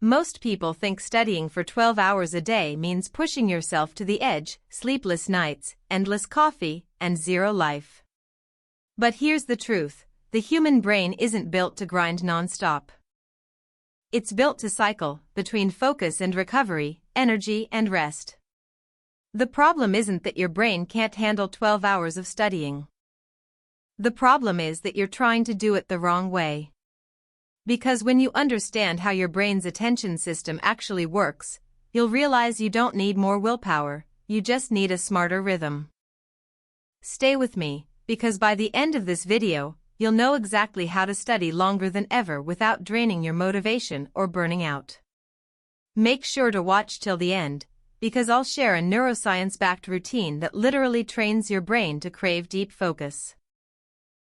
Most people think studying for 12 hours a day means pushing yourself to the edge, sleepless nights, endless coffee, and zero life. But here's the truth, the human brain isn't built to grind nonstop. It's built to cycle between focus and recovery, energy and rest. The problem isn't that your brain can't handle 12 hours of studying. The problem is that you're trying to do it the wrong way. Because when you understand how your brain's attention system actually works, you'll realize you don't need more willpower, you just need a smarter rhythm. Stay with me, because by the end of this video, you'll know exactly how to study longer than ever without draining your motivation or burning out. Make sure to watch till the end, because I'll share a neuroscience-backed routine that literally trains your brain to crave deep focus.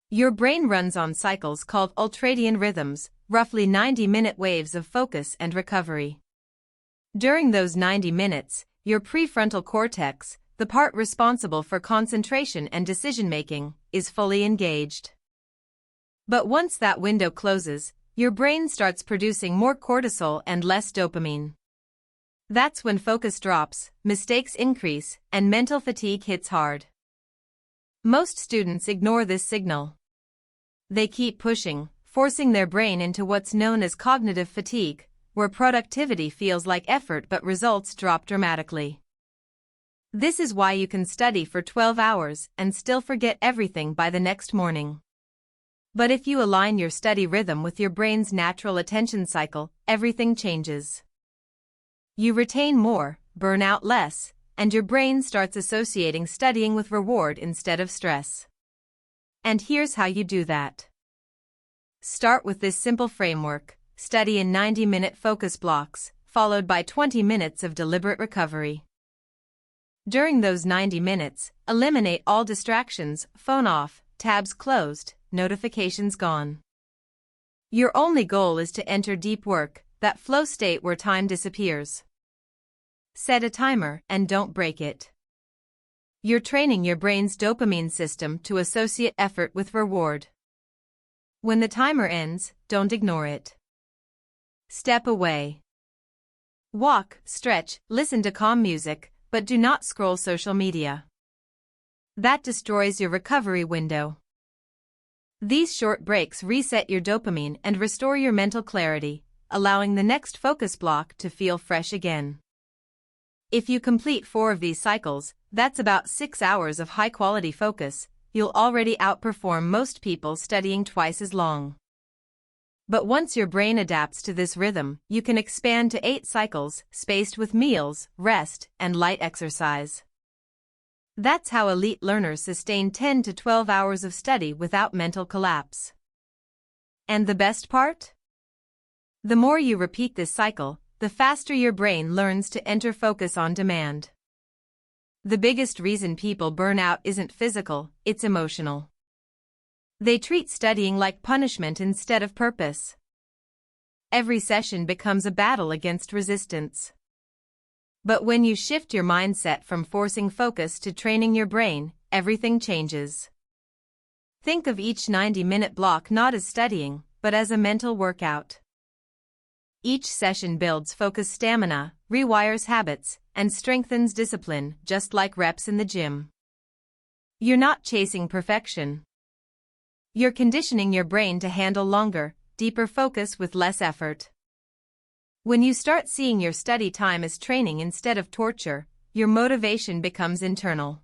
Your brain runs on cycles called ultradian rhythms, roughly 90-minute waves of focus and recovery. During those 90 minutes, your prefrontal cortex, the part responsible for concentration and decision-making, is fully engaged. But once that window closes, your brain starts producing more cortisol and less dopamine. That's when focus drops, mistakes increase, and mental fatigue hits hard. Most students ignore this signal. They keep pushing, forcing their brain into what's known as cognitive fatigue, where productivity feels like effort but results drop dramatically. This is why you can study for 12 hours and still forget everything by the next morning. But if you align your study rhythm with your brain's natural attention cycle, everything changes. You retain more, burn out less, and your brain starts associating studying with reward instead of stress. And here's how you do that. Start with this simple framework: study in 90-minute focus blocks, followed by 20 minutes of deliberate recovery. During those 90 minutes, eliminate all distractions, phone off, tabs closed, notifications gone. Your only goal is to enter deep work, that flow state where time disappears. Set a timer and don't break it. You're training your brain's dopamine system to associate effort with reward. When the timer ends, don't ignore it. Step away. Walk, stretch, listen to calm music, but do not scroll social media. That destroys your recovery window. These short breaks reset your dopamine and restore your mental clarity, allowing the next focus block to feel fresh again. If you complete 4 of these cycles, that's about 6 hours of high-quality focus. You'll already outperform most people studying twice as long. But once your brain adapts to this rhythm, you can expand to 8 cycles, spaced with meals, rest, and light exercise. That's how elite learners sustain 10 to 12 hours of study without mental collapse. And the best part? The more you repeat this cycle, the faster your brain learns to enter focus on demand. The biggest reason people burn out isn't physical, it's emotional. They treat studying like punishment instead of purpose. Every session becomes a battle against resistance. But when you shift your mindset from forcing focus to training your brain, everything changes. Think of each 90-minute block not as studying, but as a mental workout. Each session builds focus stamina, rewires habits, and strengthens discipline, just like reps in the gym. You're not chasing perfection. You're conditioning your brain to handle longer, deeper focus with less effort. When you start seeing your study time as training instead of torture, your motivation becomes internal.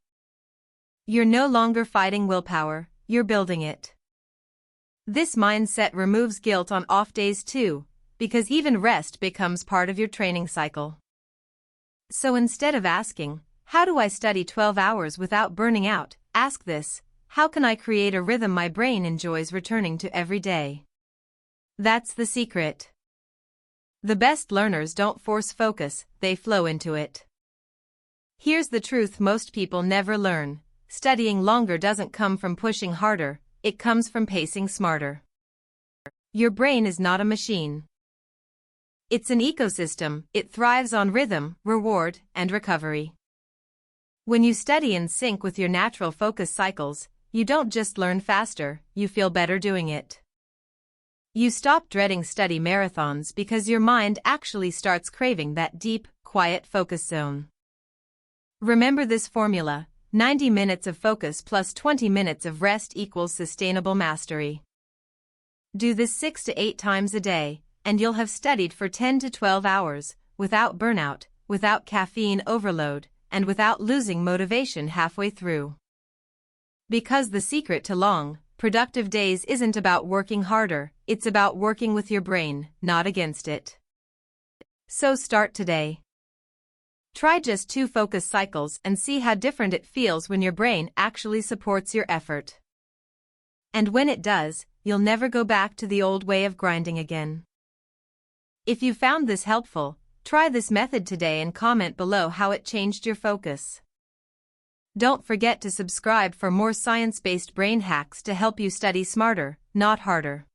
You're no longer fighting willpower, you're building it. This mindset removes guilt on off days too, because even rest becomes part of your training cycle. So instead of asking, how do I study 12 hours without burning out, ask this: how can I create a rhythm my brain enjoys returning to every day? That's the secret. The best learners don't force focus, they flow into it. Here's the truth most people never learn: studying longer doesn't come from pushing harder, it comes from pacing smarter. Your brain is not a machine. It's an ecosystem, it thrives on rhythm, reward, and recovery. When you study in sync with your natural focus cycles, you don't just learn faster, you feel better doing it. You stop dreading study marathons because your mind actually starts craving that deep, quiet focus zone. Remember this formula: 90 minutes of focus plus 20 minutes of rest equals sustainable mastery. Do this 6 to 8 times a day, and you'll have studied for 10 to 12 hours, without burnout, without caffeine overload, and without losing motivation halfway through. Because the secret to long, productive days isn't about working harder, it's about working with your brain, not against it. So start today. Try just 2 focus cycles and see how different it feels when your brain actually supports your effort. And when it does, you'll never go back to the old way of grinding again. If you found this helpful, try this method today and comment below how it changed your focus. Don't forget to subscribe for more science-based brain hacks to help you study smarter, not harder.